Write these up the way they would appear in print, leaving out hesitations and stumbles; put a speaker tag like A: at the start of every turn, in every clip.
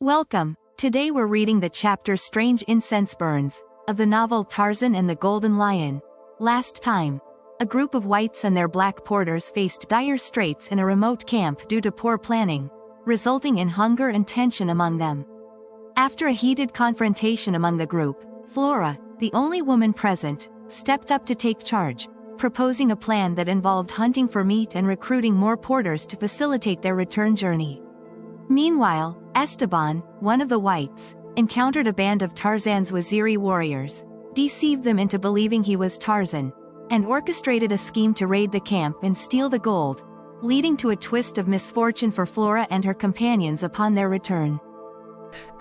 A: Welcome. Today we're reading the chapter Strange Incense Burns of the novel Tarzan and the Golden Lion. Last time, a group of whites and their black porters faced dire straits in a remote camp due to poor planning, resulting in hunger and tension among them. After a heated confrontation among the group, Flora, the only woman present, stepped up to take charge, proposing a plan that involved hunting for meat and recruiting more porters to facilitate their return journey. Meanwhile, Esteban, one of the whites, encountered a band of Tarzan's Waziri warriors, deceived them into believing he was Tarzan, and orchestrated a scheme to raid the camp and steal the gold, leading to a twist of misfortune for Flora and her companions upon their return.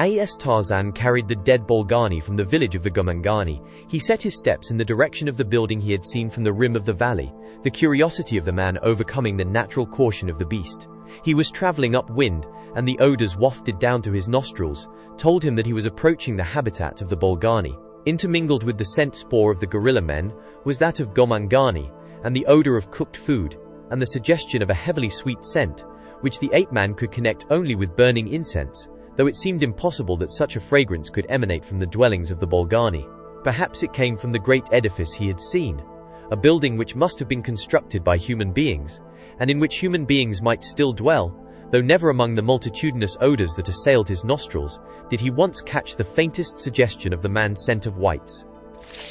B: As Tarzan carried the dead Bolgani from the village of the Gomangani, he set his steps in the direction of the building he had seen from the rim of the valley, the curiosity of the man overcoming the natural caution of the beast. He was traveling upwind, and the odors wafted down to his nostrils told him that he was approaching the habitat of the Bolgani. Intermingled with the scent spore of the gorilla men was that of Gomangani, and the odor of cooked food, and the suggestion of a heavily sweet scent, which the ape-man could connect only with burning incense, though it seemed impossible that such a fragrance could emanate from the dwellings of the Bolgani. Perhaps it came from the great edifice he had seen, a building which must have been constructed by human beings, and in which human beings might still dwell, though never among the multitudinous odors that assailed his nostrils did he once catch the faintest suggestion of the man's scent of whites.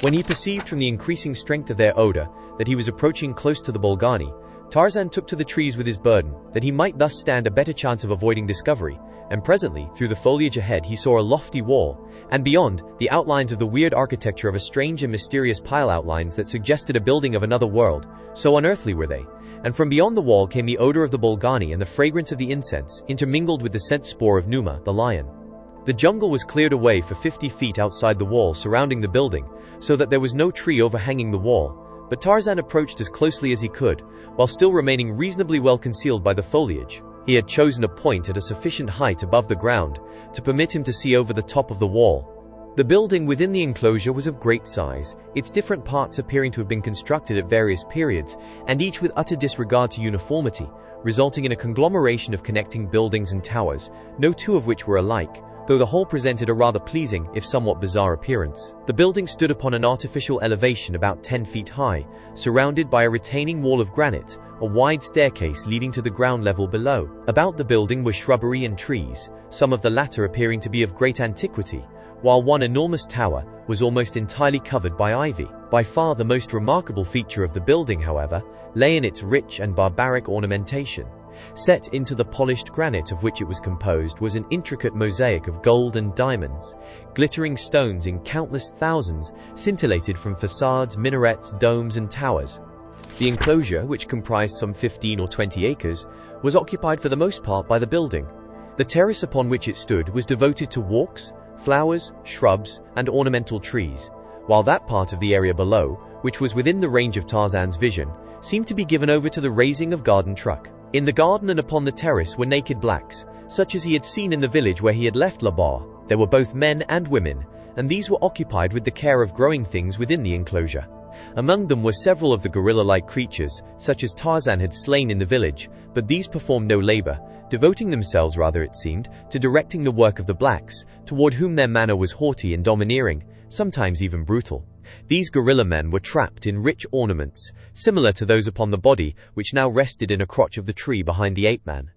B: When he perceived from the increasing strength of their odor that he was approaching close to the Bolgani, Tarzan took to the trees with his burden, that he might thus stand a better chance of avoiding discovery, and presently, through the foliage ahead he saw a lofty wall, and beyond, the outlines of the weird architecture of a strange and mysterious pile outlines that suggested a building of another world, so unearthly were they. And from beyond the wall came the odor of the Bolgani and the fragrance of the incense, intermingled with the scent spore of Numa, the lion. The jungle was cleared away for 50 feet outside the wall surrounding the building, so that there was no tree overhanging the wall, but Tarzan approached as closely as he could, while still remaining reasonably well concealed by the foliage. He had chosen a point at a sufficient height above the ground to permit him to see over the top of the wall. The building within the enclosure was of great size, its different parts appearing to have been constructed at various periods, and each with utter disregard to uniformity, resulting in a conglomeration of connecting buildings and towers, no two of which were alike, though the whole presented a rather pleasing, if somewhat bizarre appearance. The building stood upon an artificial elevation about 10 feet high, surrounded by a retaining wall of granite, a wide staircase leading to the ground level below. About the building were shrubbery and trees, some of the latter appearing to be of great antiquity, while one enormous tower was almost entirely covered by ivy. By far the most remarkable feature of the building, however, lay in its rich and barbaric ornamentation. Set into the polished granite of which it was composed was an intricate mosaic of gold and diamonds. Glittering stones in countless thousands scintillated from facades, minarets, domes, and towers. The enclosure, which comprised some 15 or 20 acres, was occupied for the most part by the building. The terrace upon which it stood was devoted to walks, flowers, shrubs, and ornamental trees, while that part of the area below, which was within the range of Tarzan's vision, seemed to be given over to the raising of garden truck. In the garden and upon the terrace were naked blacks, such as he had seen in the village where he had left Labar. There were both men and women, and these were occupied with the care of growing things within the enclosure. Among them were several of the gorilla-like creatures, such as Tarzan had slain in the village, but these performed no labor, devoting themselves rather, it seemed, to directing the work of the blacks, toward whom their manner was haughty and domineering, sometimes even brutal. These gorilla men were trapped in rich ornaments, similar to those upon the body, which now rested in a crotch of the tree behind the ape-man.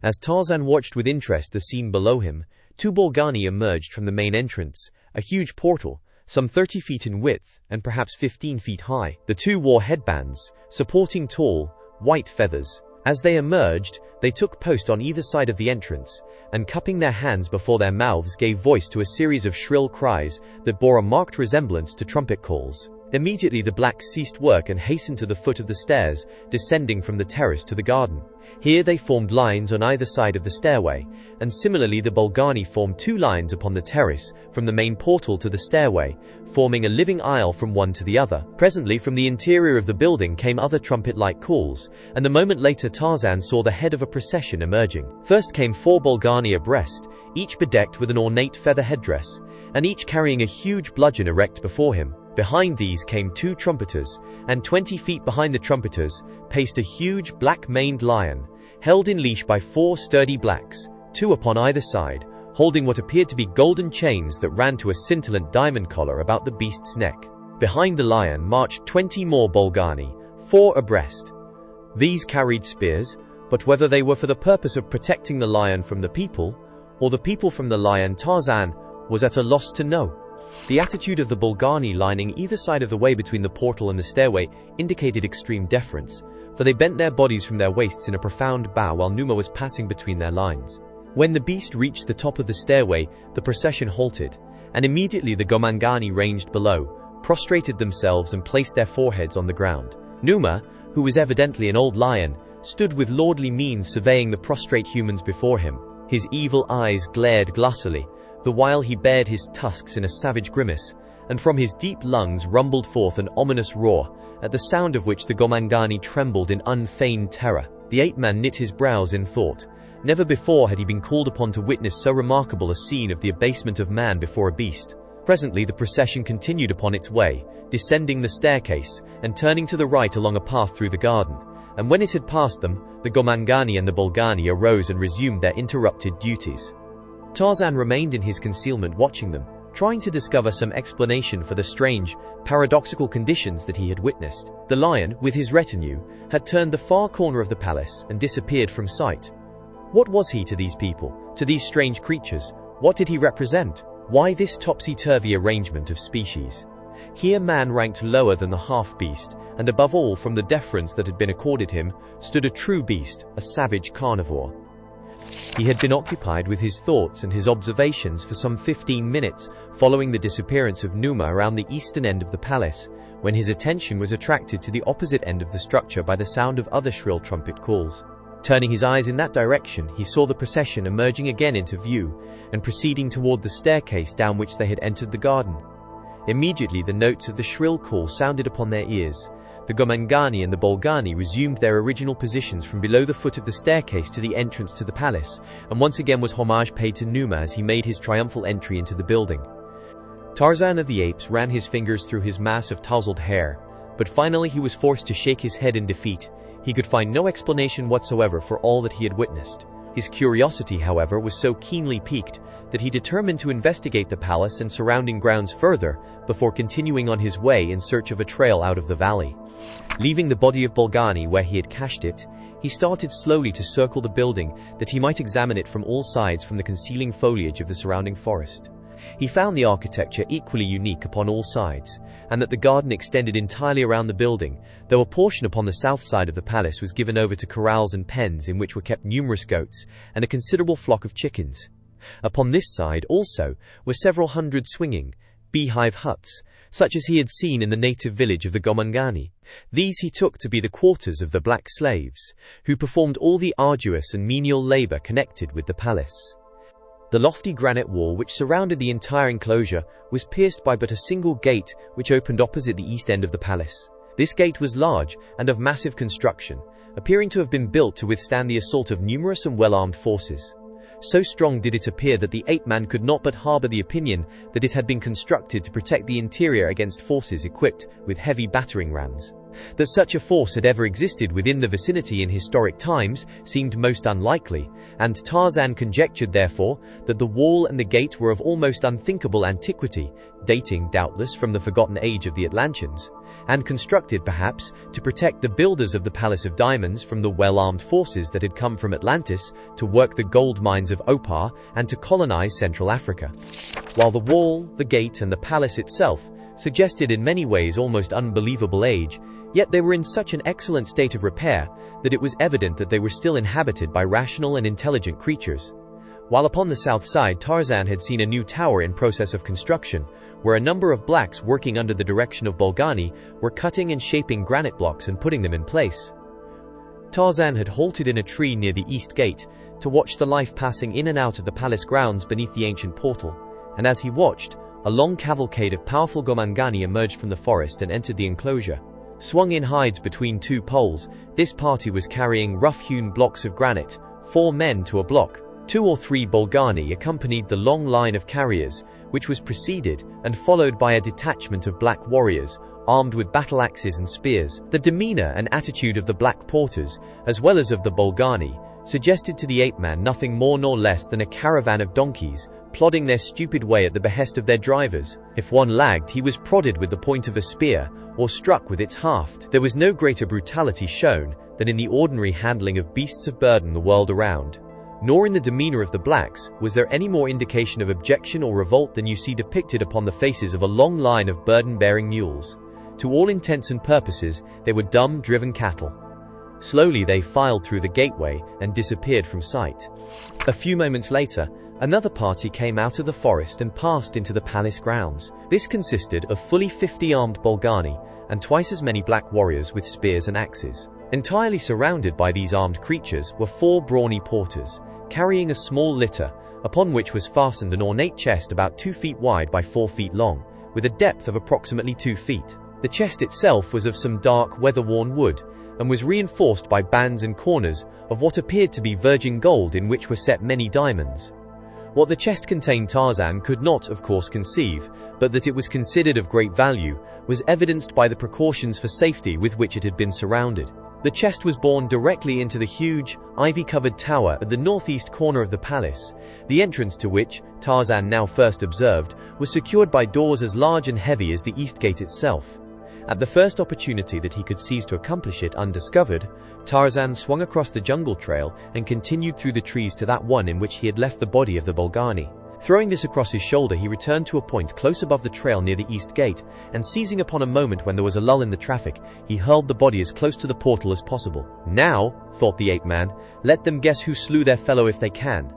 B: As Tarzan watched with interest the scene below him, two Bolgani emerged from the main entrance, a huge portal, some 30 feet in width and perhaps 15 feet high. The two wore headbands, supporting tall, white feathers. As they emerged, they took post on either side of the entrance, and cupping their hands before their mouths gave voice to a series of shrill cries that bore a marked resemblance to trumpet calls. Immediately the blacks ceased work and hastened to the foot of the stairs, descending from the terrace to the garden. Here they formed lines on either side of the stairway, and similarly the Bolgani formed two lines upon the terrace, from the main portal to the stairway, forming a living aisle from one to the other. Presently from the interior of the building came other trumpet-like calls, and a moment later Tarzan saw the head of a procession emerging. First came 4 Bolgani abreast, each bedecked with an ornate feather headdress, and each carrying a huge bludgeon erect before him. Behind these came 2 trumpeters, and 20 feet behind the trumpeters paced a huge black-maned lion, held in leash by 4 sturdy blacks, 2 upon either side, holding what appeared to be golden chains that ran to a scintillant diamond collar about the beast's neck. Behind the lion marched 20 more Bolgani, 4 abreast. These carried spears, but whether they were for the purpose of protecting the lion from the people, or the people from the lion, Tarzan was at a loss to know. The attitude of the Bolgani lining either side of the way between the portal and the stairway indicated extreme deference, for they bent their bodies from their waists in a profound bow while Numa was passing between their lines. When the beast reached the top of the stairway, the procession halted, and immediately the Gomangani ranged below, prostrated themselves and placed their foreheads on the ground. Numa, who was evidently an old lion, stood with lordly mien surveying the prostrate humans before him. His evil eyes glared glassily, the while he bared his tusks in a savage grimace, and from his deep lungs rumbled forth an ominous roar, at the sound of which the Gomangani trembled in unfeigned terror. The ape-man knit his brows in thought. Never before had he been called upon to witness so remarkable a scene of the abasement of man before a beast. Presently the procession continued upon its way, descending the staircase, and turning to the right along a path through the garden, and when it had passed them, the Gomangani and the Bolgani arose and resumed their interrupted duties. Tarzan remained in his concealment watching them, trying to discover some explanation for the strange, paradoxical conditions that he had witnessed. The lion, with his retinue, had turned the far corner of the palace and disappeared from sight. What was he to these people, to these strange creatures? What did he represent? Why this topsy-turvy arrangement of species? Here man ranked lower than the half-beast, and above all, from the deference that had been accorded him, stood a true beast, a savage carnivore. He had been occupied with his thoughts and his observations for some 15 minutes following the disappearance of Numa around the eastern end of the palace, when his attention was attracted to the opposite end of the structure by the sound of other shrill trumpet calls. Turning his eyes in that direction, he saw the procession emerging again into view and proceeding toward the staircase down which they had entered the garden. Immediately the notes of the shrill call sounded upon their ears. The Gomangani and the Bolgani resumed their original positions from below the foot of the staircase to the entrance to the palace, and once again was homage paid to Numa as he made his triumphal entry into the building. Tarzan of the Apes ran his fingers through his mass of tousled hair, but finally he was forced to shake his head in defeat. He could find no explanation whatsoever for all that he had witnessed. His curiosity, however, was so keenly piqued that he determined to investigate the palace and surrounding grounds further before continuing on his way in search of a trail out of the valley. Leaving the body of Bolgani where he had cached it, he started slowly to circle the building that he might examine it from all sides from the concealing foliage of the surrounding forest. He found the architecture equally unique upon all sides, and that the garden extended entirely around the building, though a portion upon the south side of the palace was given over to corrals and pens in which were kept numerous goats and a considerable flock of chickens. Upon this side also were several hundred swinging, beehive huts, such as he had seen in the native village of the Gomangani. These he took to be the quarters of the black slaves, who performed all the arduous and menial labor connected with the palace. The lofty granite wall which surrounded the entire enclosure was pierced by but a single gate which opened opposite the east end of the palace. This gate was large and of massive construction, appearing to have been built to withstand the assault of numerous and well-armed forces. So strong did it appear that the ape-man could not but harbor the opinion that it had been constructed to protect the interior against forces equipped with heavy battering rams. That such a force had ever existed within the vicinity in historic times seemed most unlikely, and Tarzan conjectured therefore that the wall and the gate were of almost unthinkable antiquity, dating doubtless from the forgotten age of the Atlanteans, and constructed perhaps to protect the builders of the Palace of Diamonds from the well-armed forces that had come from Atlantis to work the gold mines of Opar and to colonize Central Africa. While the wall, the gate, and the palace itself suggested in many ways almost unbelievable age, yet they were in such an excellent state of repair that it was evident that they were still inhabited by rational and intelligent creatures. While upon the south side Tarzan had seen a new tower in process of construction, where a number of blacks working under the direction of Bolgani were cutting and shaping granite blocks and putting them in place. Tarzan had halted in a tree near the east gate to watch the life passing in and out of the palace grounds beneath the ancient portal, and as he watched, a long cavalcade of powerful Gomangani emerged from the forest and entered the enclosure. Swung in hides between two poles, this party was carrying rough-hewn blocks of granite, 4 men to a block. 2 or 3 Bolgani accompanied the long line of carriers, which was preceded and followed by a detachment of black warriors, armed with battle axes and spears. The demeanor and attitude of the black porters, as well as of the Bolgani, suggested to the ape-man nothing more nor less than a caravan of donkeys, plodding their stupid way at the behest of their drivers. If one lagged, he was prodded with the point of a spear, or struck with its haft. There was no greater brutality shown than in the ordinary handling of beasts of burden the world around. Nor in the demeanor of the blacks was there any more indication of objection or revolt than you see depicted upon the faces of a long line of burden-bearing mules. To all intents and purposes, they were dumb, driven cattle. Slowly they filed through the gateway and disappeared from sight. A few moments later, another party came out of the forest and passed into the palace grounds. This consisted of fully 50 armed Bolgani and twice as many black warriors with spears and axes. Entirely surrounded by these armed creatures were 4 brawny porters, carrying a small litter, upon which was fastened an ornate chest about 2 feet wide by 4 feet long, with a depth of approximately 2 feet. The chest itself was of some dark, weather-worn wood, and was reinforced by bands and corners of what appeared to be virgin gold in which were set many diamonds. What the chest contained Tarzan could not, of course, conceive, but that it was considered of great value was evidenced by the precautions for safety with which it had been surrounded. The chest was borne directly into the huge, ivy-covered tower at the northeast corner of the palace, the entrance to which, Tarzan now first observed, was secured by doors as large and heavy as the east gate itself. At the first opportunity that he could seize to accomplish it undiscovered, Tarzan swung across the jungle trail and continued through the trees to that one in which he had left the body of the Bolgani. Throwing this across his shoulder, he returned to a point close above the trail near the east gate, and seizing upon a moment when there was a lull in the traffic, he hurled the body as close to the portal as possible. Now, thought the ape-man, let them guess who slew their fellow if they can.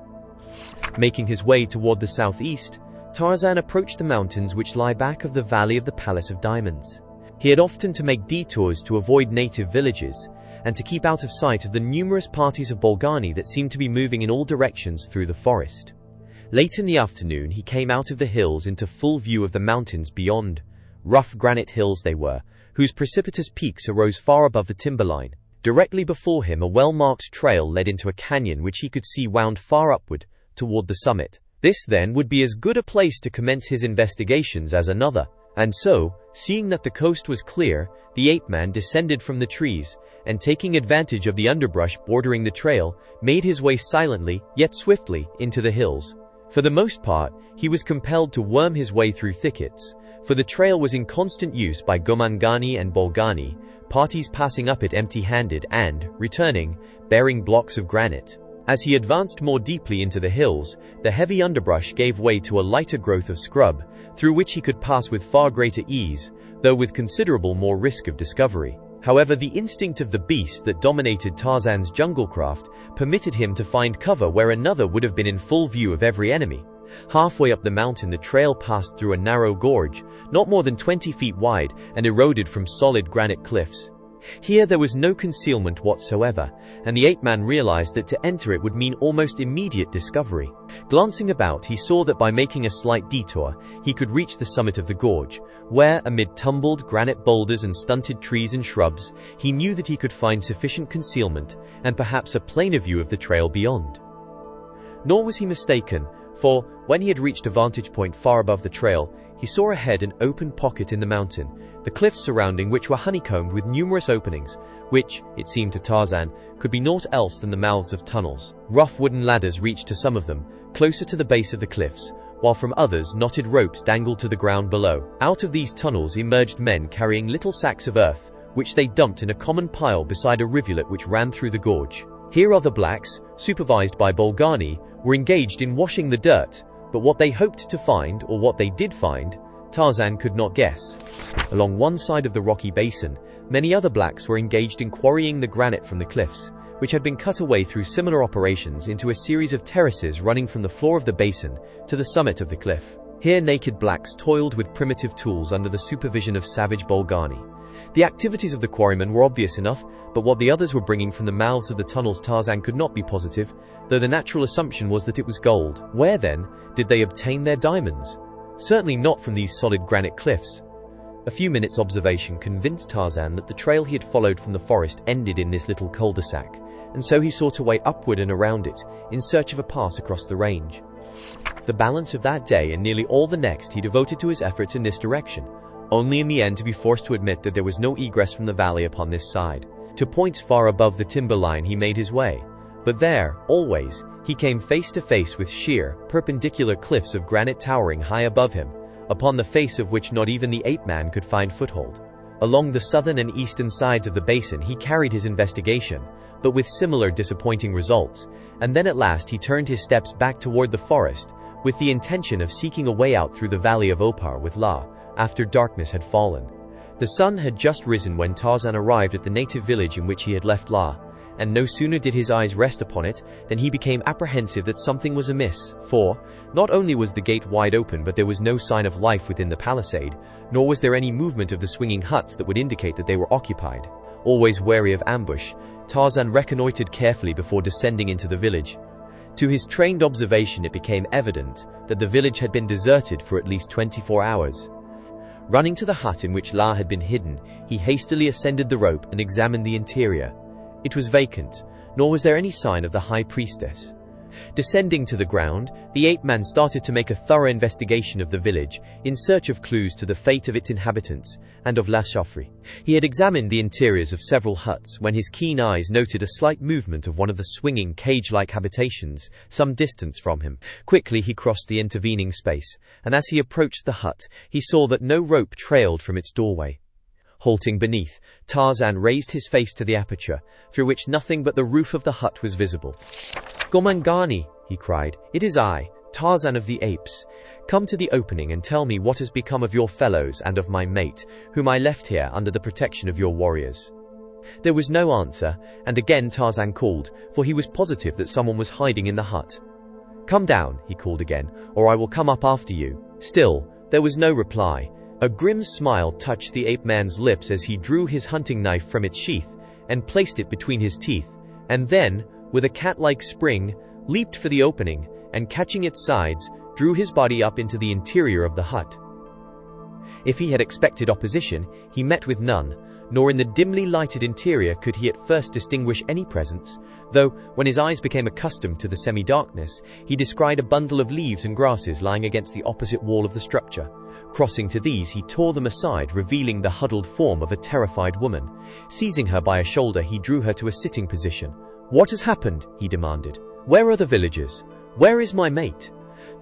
B: Making his way toward the southeast, Tarzan approached the mountains which lie back of the Valley of the Palace of Diamonds. He had often to make detours to avoid native villages, and to keep out of sight of the numerous parties of Bolgani that seemed to be moving in all directions through the forest. Late in the afternoon he came out of the hills into full view of the mountains beyond. Rough granite hills they were, whose precipitous peaks arose far above the timberline. Directly before him a well-marked trail led into a canyon which he could see wound far upward, toward the summit. This then would be as good a place to commence his investigations as another. And so, seeing that the coast was clear, the ape-man descended from the trees, and taking advantage of the underbrush bordering the trail, made his way silently, yet swiftly, into the hills. For the most part, he was compelled to worm his way through thickets, for the trail was in constant use by Gomangani and Bolgani, parties passing up it empty-handed and, returning, bearing blocks of granite. As he advanced more deeply into the hills, the heavy underbrush gave way to a lighter growth of scrub, through which he could pass with far greater ease, though with considerable more risk of discovery. However, the instinct of the beast that dominated Tarzan's junglecraft permitted him to find cover where another would have been in full view of every enemy. Halfway up the mountain the trail passed through a narrow gorge, not more than 20 feet wide and eroded from solid granite cliffs. Here there was no concealment whatsoever, and the ape-man realized that to enter it would mean almost immediate discovery. Glancing about, he saw that by making a slight detour, he could reach the summit of the gorge, where, amid tumbled granite boulders and stunted trees and shrubs, he knew that he could find sufficient concealment, and perhaps a plainer view of the trail beyond. Nor was he mistaken, for, when he had reached a vantage point far above the trail, he saw ahead an open pocket in the mountain, the cliffs surrounding which were honeycombed with numerous openings, which, it seemed to Tarzan, could be naught else than the mouths of tunnels. Rough wooden ladders reached to some of them, closer to the base of the cliffs, while from others knotted ropes dangled to the ground below. Out of these tunnels emerged men carrying little sacks of earth, which they dumped in a common pile beside a rivulet which ran through the gorge. Here other blacks, supervised by Bolgani, were engaged in washing the dirt, but what they hoped to find, or what they did find, Tarzan could not guess. Along one side of the rocky basin, many other blacks were engaged in quarrying the granite from the cliffs, which had been cut away through similar operations into a series of terraces running from the floor of the basin to the summit of the cliff. Here naked blacks toiled with primitive tools under the supervision of savage Bolgani. The activities of the quarrymen were obvious enough, but what the others were bringing from the mouths of the tunnels Tarzan could not be positive, though the natural assumption was that it was gold. Where, then, did they obtain their diamonds? Certainly not from these solid granite cliffs. A few minutes' observation convinced Tarzan that the trail he had followed from the forest ended in this little cul-de-sac, and so he sought a way upward and around it, in search of a pass across the range. The balance of that day and nearly all the next he devoted to his efforts in this direction, only in the end to be forced to admit that there was no egress from the valley upon this side. To points far above the timber line he made his way, But there, always, he came face to face with sheer, perpendicular cliffs of granite towering high above him, upon the face of which not even the ape-man could find foothold. Along the southern and eastern sides of the basin he carried his investigation, but with similar disappointing results, and then at last he turned his steps back toward the forest, with the intention of seeking a way out through the valley of Opar with La, after darkness had fallen. The sun had just risen when Tarzan arrived at the native village in which he had left La, and no sooner did his eyes rest upon it than he became apprehensive that something was amiss, for, not only was the gate wide open but there was no sign of life within the palisade, nor was there any movement of the swinging huts that would indicate that they were occupied. Always wary of ambush, Tarzan reconnoitered carefully before descending into the village. To his trained observation it became evident that the village had been deserted for at least 24 hours. Running to the hut in which La had been hidden, he hastily ascended the rope and examined the interior. It was vacant, nor was there any sign of the high priestess. Descending to the ground, the ape-man started to make a thorough investigation of the village, in search of clues to the fate of its inhabitants, and of La Chaufferie. He had examined the interiors of several huts when his keen eyes noted a slight movement of one of the swinging cage-like habitations, some distance from him. Quickly he crossed the intervening space, and as he approached the hut, he saw that no rope trailed from its doorway. Halting beneath, Tarzan raised his face to the aperture, through which nothing but the roof of the hut was visible. "Gomangani," he cried, "it is I, Tarzan of the Apes. Come to the opening and tell me what has become of your fellows and of my mate, whom I left here under the protection of your warriors." There was no answer, and again Tarzan called, for he was positive that someone was hiding in the hut. "Come down," he called again, "or I will come up after you." Still, there was no reply. A grim smile touched the ape-man's lips as he drew his hunting knife from its sheath and placed it between his teeth, and then, with a cat-like spring, leaped for the opening, and catching its sides, drew his body up into the interior of the hut. If he had expected opposition, he met with none, nor in the dimly lighted interior could he at first distinguish any presence, though, when his eyes became accustomed to the semi-darkness, he descried a bundle of leaves and grasses lying against the opposite wall of the structure. Crossing to these, he tore them aside, revealing the huddled form of a terrified woman. Seizing her by a shoulder, he drew her to a sitting position. "What has happened?" he demanded. "Where are the villagers? Where is my mate?"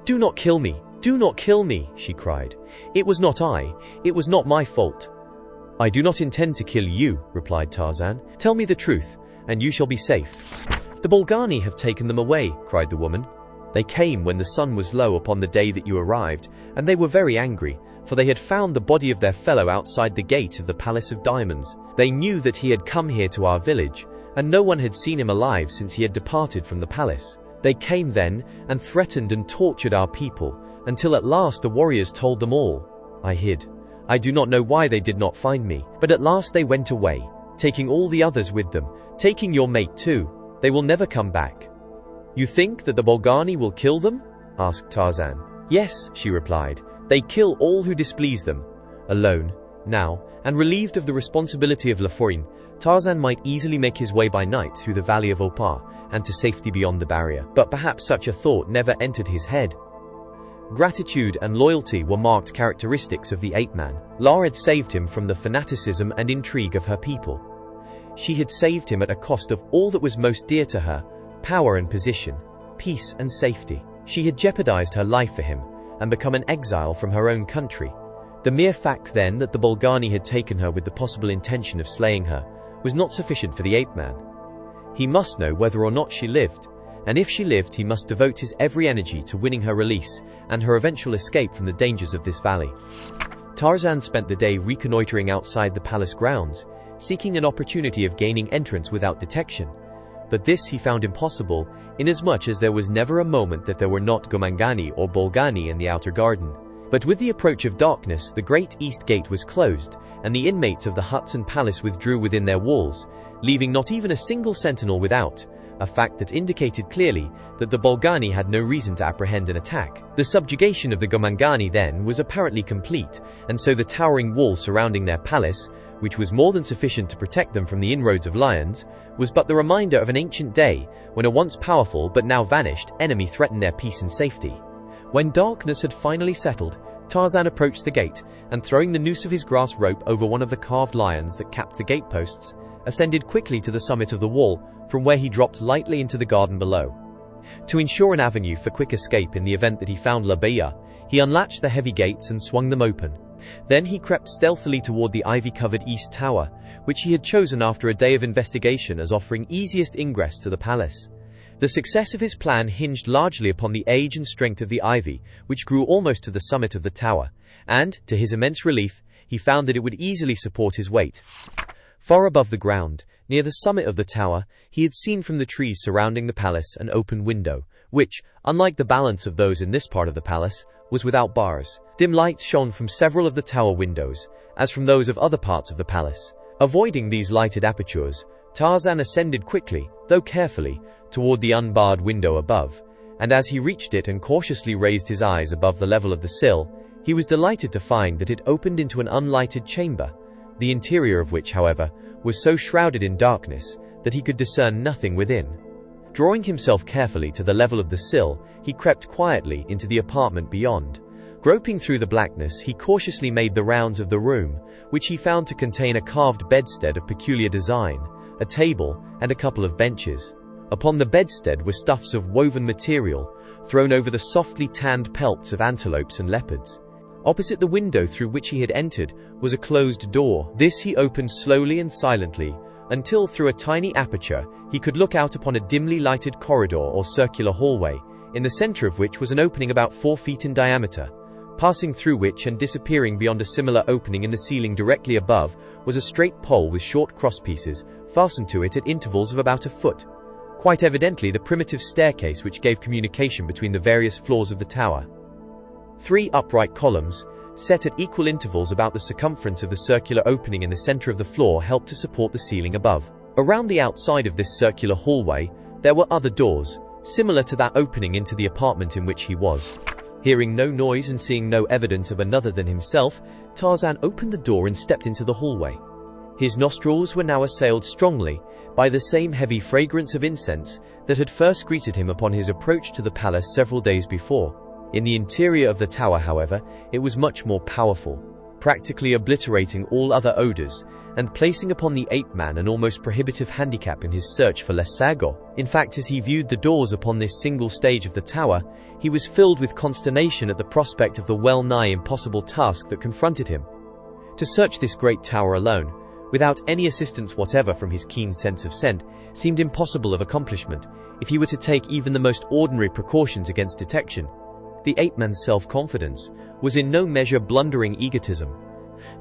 B: "Do not kill me! Do not kill me!" she cried. "It was not I. It was not my fault." "I do not intend to kill you," replied Tarzan. "Tell me the truth, and you shall be safe." "The Bolgani have taken them away," cried the woman. "They came when the sun was low upon the day that you arrived, and they were very angry, for they had found the body of their fellow outside the gate of the Palace of Diamonds. They knew that he had come here to our village, and no one had seen him alive since he had departed from the palace. They came then, and threatened and tortured our people, until at last the warriors told them all. I hid. I do not know why they did not find me, but at last they went away, taking all the others with them, taking your mate too. They will never come back." "You think that the Bolgani will kill them?" asked Tarzan. "Yes," she replied. "They kill all who displease them." Alone, now, and relieved of the responsibility of Lafourine, Tarzan might easily make his way by night through the valley of Opar, and to safety beyond the barrier. But perhaps such a thought never entered his head. Gratitude and loyalty were marked characteristics of the ape-man. La had saved him from the fanaticism and intrigue of her people. She had saved him at a cost of all that was most dear to her: power and position, peace and safety. She had jeopardized her life for him, and become an exile from her own country. The mere fact then that the Bolgani had taken her with the possible intention of slaying her was not sufficient for the ape-man. He must know whether or not she lived, and if she lived he must devote his every energy to winning her release and her eventual escape from the dangers of this valley. Tarzan spent the day reconnoitering outside the palace grounds, seeking an opportunity of gaining entrance without detection. But this he found impossible, inasmuch as there was never a moment that there were not Gomangani or Bolgani in the outer garden. But with the approach of darkness, the great east gate was closed, and the inmates of the huts and palace withdrew within their walls, leaving not even a single sentinel without, a fact that indicated clearly that the Bolgani had no reason to apprehend an attack. The subjugation of the Gomangani then was apparently complete, and so the towering wall surrounding their palace, which was more than sufficient to protect them from the inroads of lions, was but the reminder of an ancient day when a once powerful but now vanished enemy threatened their peace and safety. When darkness had finally settled, Tarzan approached the gate, and throwing the noose of his grass rope over one of the carved lions that capped the gateposts, ascended quickly to the summit of the wall, from where he dropped lightly into the garden below. To ensure an avenue for quick escape in the event that he found Jad-bal-ja, he unlatched the heavy gates and swung them open. Then he crept stealthily toward the ivy-covered east tower, which he had chosen after a day of investigation as offering easiest ingress to the palace. The success of his plan hinged largely upon the age and strength of the ivy, which grew almost to the summit of the tower, and, to his immense relief, he found that it would easily support his weight. Far above the ground, near the summit of the tower, he had seen from the trees surrounding the palace an open window, which, unlike the balance of those in this part of the palace, was without bars. Dim lights shone from several of the tower windows, as from those of other parts of the palace. Avoiding these lighted apertures, Tarzan ascended quickly, though carefully, toward the unbarred window above, and as he reached it and cautiously raised his eyes above the level of the sill, he was delighted to find that it opened into an unlighted chamber, the interior of which, however, was so shrouded in darkness that he could discern nothing within. Drawing himself carefully to the level of the sill, he crept quietly into the apartment beyond. Groping through the blackness, he cautiously made the rounds of the room, which he found to contain a carved bedstead of peculiar design, a table, and a couple of benches. Upon the bedstead were stuffs of woven material, thrown over the softly tanned pelts of antelopes and leopards. Opposite the window through which he had entered was a closed door. This he opened slowly and silently, until through a tiny aperture he could look out upon a dimly lighted corridor or circular hallway, in the center of which was an opening about 4 feet in diameter. Passing through which and disappearing beyond a similar opening in the ceiling directly above was a straight pole with short crosspieces fastened to it at intervals of about a foot. Quite evidently the primitive staircase which gave communication between the various floors of the tower. 3 upright columns, set at equal intervals about the circumference of the circular opening in the center of the floor, helped to support the ceiling above. Around the outside of this circular hallway, there were other doors, similar to that opening into the apartment in which he was. Hearing no noise and seeing no evidence of another than himself, Tarzan opened the door and stepped into the hallway. His nostrils were now assailed strongly by the same heavy fragrance of incense that had first greeted him upon his approach to the palace several days before. In the interior of the tower, however, it was much more powerful, practically obliterating all other odors, and placing upon the ape-man an almost prohibitive handicap in his search for Lesago. In fact, as he viewed the doors upon this single stage of the tower, he was filled with consternation at the prospect of the well-nigh impossible task that confronted him. To search this great tower alone, without any assistance whatever from his keen sense of scent, seemed impossible of accomplishment, if he were to take even the most ordinary precautions against detection. The ape-man's self-confidence was in no measure blundering egotism.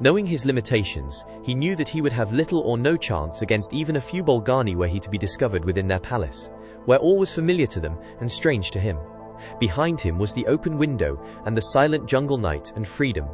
B: Knowing his limitations, he knew that he would have little or no chance against even a few Bolgani were he to be discovered within their palace, where all was familiar to them and strange to him. Behind him was the open window and the silent jungle night and freedom.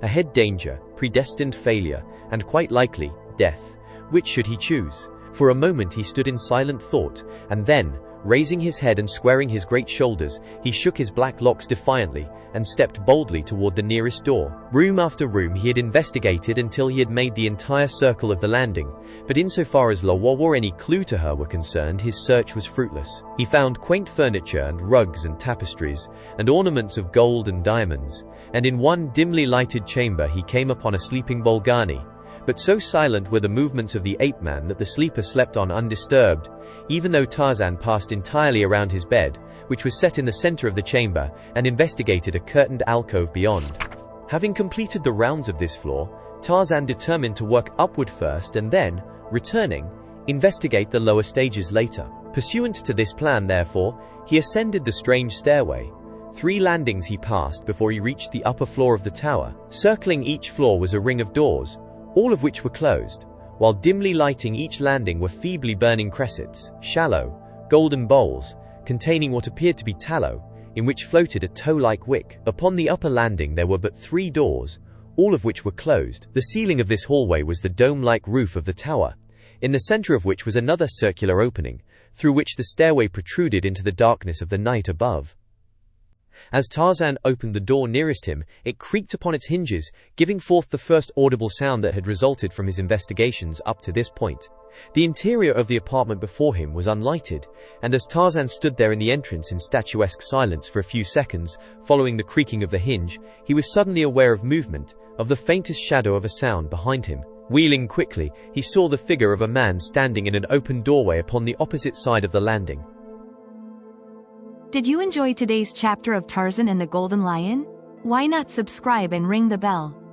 B: Ahead danger, predestined failure, and quite likely, death. Which should he choose? For a moment he stood in silent thought, and then, raising his head and squaring his great shoulders, he shook his black locks defiantly and stepped boldly toward the nearest door. Room after room he had investigated until he had made the entire circle of the landing, but insofar as Lawa or any clue to her were concerned, his search was fruitless. He found quaint furniture and rugs and tapestries, and ornaments of gold and diamonds, and in one dimly lighted chamber he came upon a sleeping Bolgani, but so silent were the movements of the ape-man that the sleeper slept on undisturbed, even though Tarzan passed entirely around his bed, which was set in the center of the chamber, and investigated a curtained alcove beyond. Having completed the rounds of this floor, Tarzan determined to work upward first and then, returning, investigate the lower stages later. Pursuant to this plan, therefore, he ascended the strange stairway. 3 landings he passed before he reached the upper floor of the tower. Circling each floor was a ring of doors, all of which were closed, while dimly lighting each landing were feebly burning cressets, shallow, golden bowls, containing what appeared to be tallow, in which floated a tow-like wick. Upon the upper landing there were but 3 doors, all of which were closed. The ceiling of this hallway was the dome-like roof of the tower, in the center of which was another circular opening, through which the stairway protruded into the darkness of the night above. As Tarzan opened the door nearest him, it creaked upon its hinges, giving forth the first audible sound that had resulted from his investigations up to this point. The interior of the apartment before him was unlighted, and as Tarzan stood there in the entrance in statuesque silence for a few seconds, following the creaking of the hinge, he was suddenly aware of movement, of the faintest shadow of a sound behind him. Wheeling quickly, he saw the figure of a man standing in an open doorway upon the opposite side of the landing.
A: Did you enjoy today's chapter of Tarzan and the Golden Lion? Why not subscribe and ring the bell?